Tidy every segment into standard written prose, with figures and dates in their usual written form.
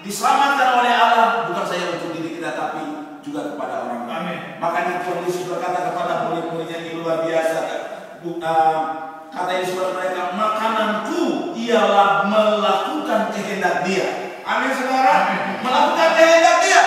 diselamatkan oleh Allah bukan saja untuk diri kita tapi juga kepada orang lain. Makanya Tuhan Yesus berkata kepada murid-muridnya yang luar biasa, kata Yesus kepada mereka, makananku ialah melakukan kehendak Dia. Amin saudara. Melakukan kehendak Dia.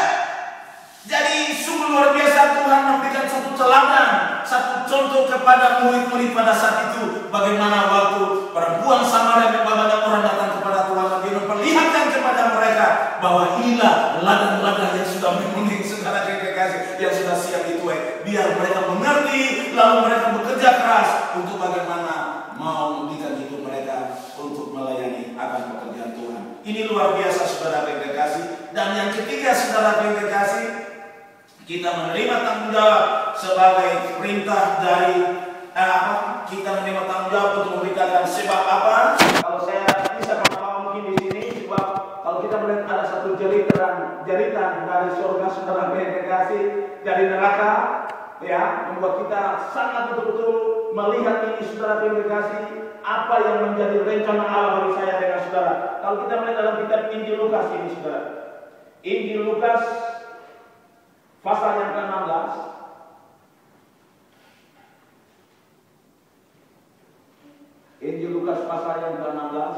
Jadi sungguh luar biasa Tuhan memberikan satu teladan, satu contoh kepada murid-murid pada saat itu. Bagaimana waktu perempuan Samaria dan banyak orang datang kepada Tuhan, Dia memperlihatkan kepada mereka bahwa inilah ladang-ladang yang sudah memenuhi segala kekasih yang sudah siap dituai. Biar mereka mengerti, lalu mereka bekerja keras untuk bagaimana mau memberikan hidup mereka untuk melayani akan pekerjaan Tuhan. Ini luar biasa saudara kekasih. Dan yang ketiga saudara kekasih, kita menerima tanggung jawab sebagai perintah dari kita menerima tanggung jawab untuk memberitakan sebab apa? Kalau saya bisa mengatakan mungkin di sini, sebab kalau kita melihat ada satu jeritan dari surga saudara kekasih dari neraka, ya, membuat kita sangat betul-betul melihat ini saudara kekasih apa yang menjadi rencana Allah bagi saya dengan saudara. Kalau kita melihat dalam kitab Injil Lukas ini saudara, Injil Lukas pasal yang ke-16. Injil Lukas pasal yang ke-16.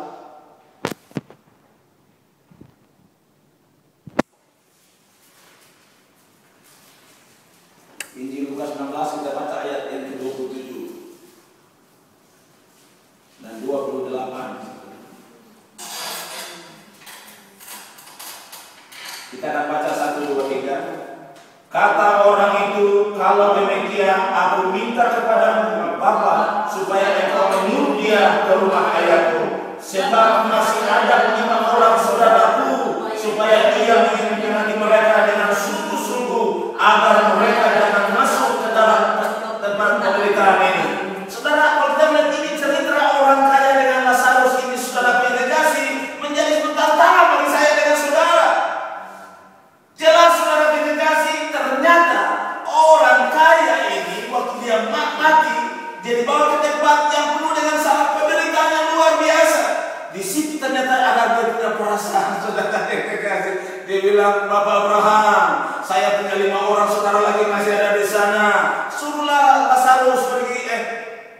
Injil Lukas 16 kita baca ayat yang ke-27 dan 28. Kita akan baca 1, 2, 3. Kata orang itu, kalau demikian aku minta kepadamu Bapa supaya engkau menyuruh dia ke rumah ayahku, sebab masih ada 5 orang saudaraku, supaya dia menginginkan mereka dengan sungguh-sungguh agar mereka jangan masuk ke dalam tempat penderitaan ini. Saudara, kalau kita melihat ini cerita orang kaya dengan Lazarus ini, saudara kekasih, menjadi tantangan bagi saya dengan saudara. Jelas saudara kekasih, ternyata orang kaya ini waktu dia mati, dia dibawa ke tempat yang penuh dengan sangat penderitaan yang luar biasa. Di situ ternyata ada dia punya perasaan saudara kekasih. Dia bilang, Bapak Abraham, saya punya 5 orang saudara lagi masih ada di sana. Suruhlah Lazarus pergi,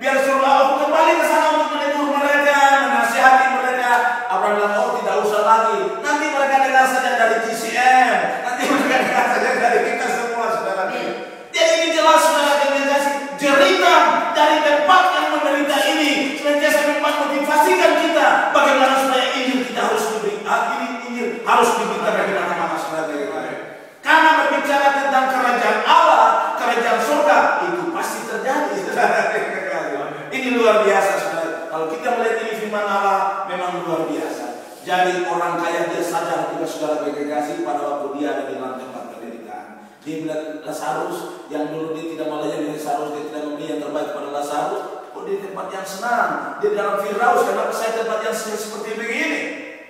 biar suruhlah aku kembali ke sana untuk menegur mereka, menasihati mereka. Abraham bilang, oh tidak usah lagi. Nanti mereka dengar saja dari GCM. Nanti mereka dengar saja dari kita semua saudara. Jadi ini jelas saudara kekasih, jeritan dari tempat yang menderita ini senantiasa memotivasikan kita bagaimana supaya Injil kita harus Injil harus diberitakan di mana-mana saudara kekasih. Karena berbicara tentang kerajaan Allah, kerajaan surga itu pasti terjadi saudara kekasih. Ini luar biasa saudara. Kalau kita melihat ini firman Allah memang luar biasa. Jadi orang kaya dia sadar juga saudara kekasih pada waktu dia ada di dalam tempat penderitaan. Dia melihat Lazarus yang dulu dia tidak melayani Lazarus, dia tidak memberi yang terbaik pada Lazarus. Oh, di tempat yang senang, dia dalam Firaus, kenapa saya tempat yang seperti begini?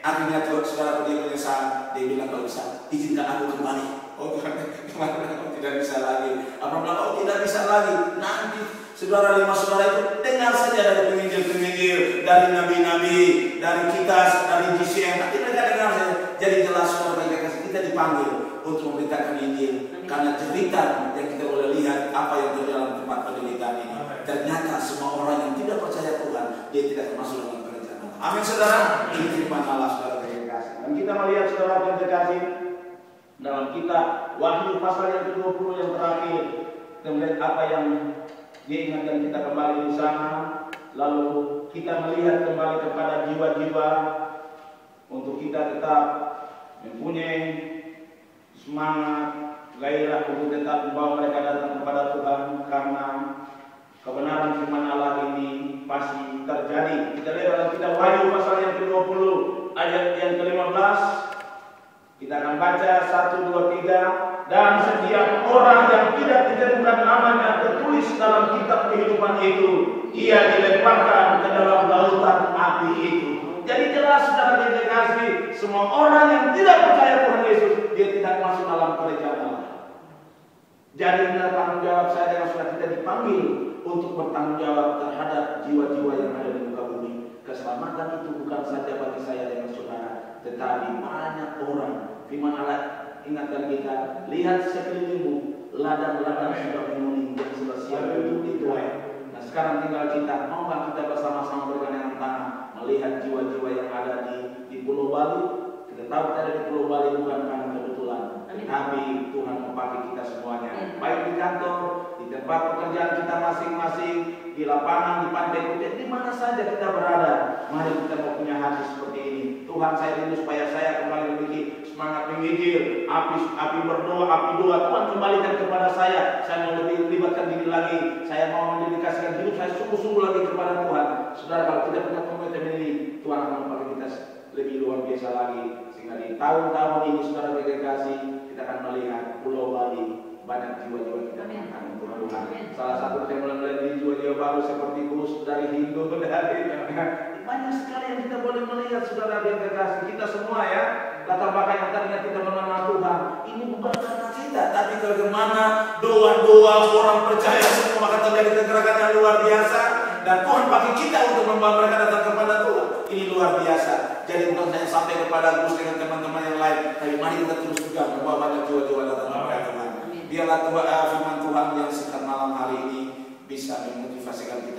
Akhirnya Tuhan saudara dia menyesal, dia bilang kalau bisa izinkan aku kembali. Oh Tuhan, kemana aku tidak bisa lagi. Abraham bilang, oh tidak bisa lagi. Nanti saudara 5 saudara itu dengar saja dari penginjil-penginjil, dari nabi-nabi, dari kita, dari GCM. Nanti mereka dengar saja. Jadi jelas saudara kita dipanggil untuk memberitakan Injil. Karena cerita yang kita boleh lihat apa yang terjadi dalam tempat penderitaan ini. Ternyata semua orang yang tidak percaya Tuhan, dia tidak termasuk dalam kerajaan Allah. Amin saudara. Ini firman Allah saudara kekasih. Dan kita melihat saudara kekasih dalam kitab Wahyu pasal yang ke-20 yang terakhir, kita melihat apa yang dia ingatkan kita kembali di sana. Lalu kita melihat kembali kepada jiwa-jiwa untuk kita tetap mempunyai semangat, gairah untuk tetap membawa mereka datang kepada Tuhan, karena kebenaran firman Allah ini pasti terjadi. Kita lihat dalam kitab Wahyu pasal yang ke-20 ayat yang ke-15. Kita akan baca 1, 2, 3. Dan setiap orang yang tidak ditentukan namanya tertulis dalam kitab kehidupan itu, ia dilemparkan ke dalam lautan api itu. Jadi jelas saudara kekasih, semua orang yang tidak percaya Tuhan Yesus, dia tidak masuk dalam kerajaan Allah. Jadi inilah tanggung jawab saya dengan saudara, kita dipanggil untuk bertanggung jawab terhadap jiwa-jiwa yang ada di muka bumi. Keselamatan itu bukan saja bagi saya dengan saudara, Tetapi banyak orang, firman Allah ingatkan kita, lihat sekelilingmu, ladang-ladang sudah menguning dan sudah siap untuk dituai. Nah sekarang tinggal kita, maukah kita bersama-sama bergandengan tangan melihat jiwa-jiwa yang ada di Pulau Bali. Kita tahu kita ada di Pulau Bali bukan karena kebetulan, tetapi Tuhan memakai kita semuanya, baik di kantor, di tempat pekerjaan kita masing-masing, di lapangan, di pantai Kuta, di mana saja kita berada. Mari kita mau punya hati seperti ini. Tuhan, saya rindu supaya saya kembali memiliki semangat menginjil, api berdoa, api doa. Tuhan kembalikan kepada saya mau lebih libatkan diri lagi. Saya mau mendedikasikan hidup saya sungguh-sungguh lagi kepada Tuhan. Saudara, kalau kita punya komitmen ini, Tuhan akan memakai kita lebih luar biasa lagi. Sehingga di tahun-tahun ini, saudara berkreasi, kita akan melihat Pulau Bali banyak jiwa-jiwa kita akan untuk Tuhan. Salah satu yang mulai di jiwa-jiwa baru seperti Gus dari Hindu, dari banyak sekali yang kita boleh melihat, saudara berkreasi. Kita semua ya, latar belakang yang tadinya kita mengenal Tuhan, ini bukan karena kita, tapi bagaimana doa-doa orang percaya semua maka terjadi kegerakan yang luar biasa. Dan Tuhan pakai kita untuk membawa mereka datang kepada Tuhan. Ini luar biasa. Jadi bukan hanya sampai kepada Gus dengan teman-teman yang lain, tapi mari kita terus juga membawa banyak jiwa-jiwa datang kepada Tuhan. Biarlah firman Tuhan yang singkat malam hari ini bisa memotivasikan kita